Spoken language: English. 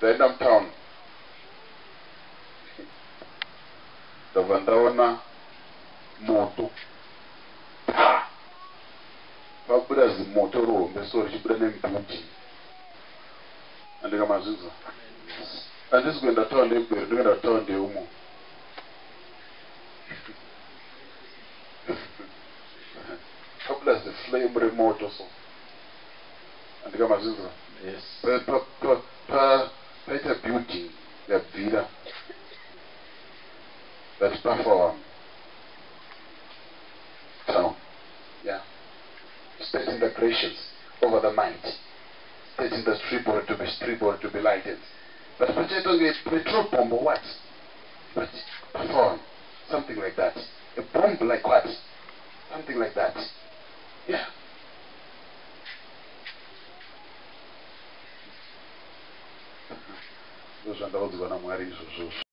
Ndaenda mutown ndabva ndaona moto pabuda zimoto rohombe so richibuda nemubuti andikamazvinzwa handisi kuenda taundi yemberi ndikuenda taundi yeumo pabuda ziflame remoto so andikamazvinzwa paita building yabvira that perform town, yeah, stating the creations over the night, stating the street board to be lighted. But a petrol bomb or what? But perform something like that. A bomb like what? Something like that. Yeah. Those are the ones who are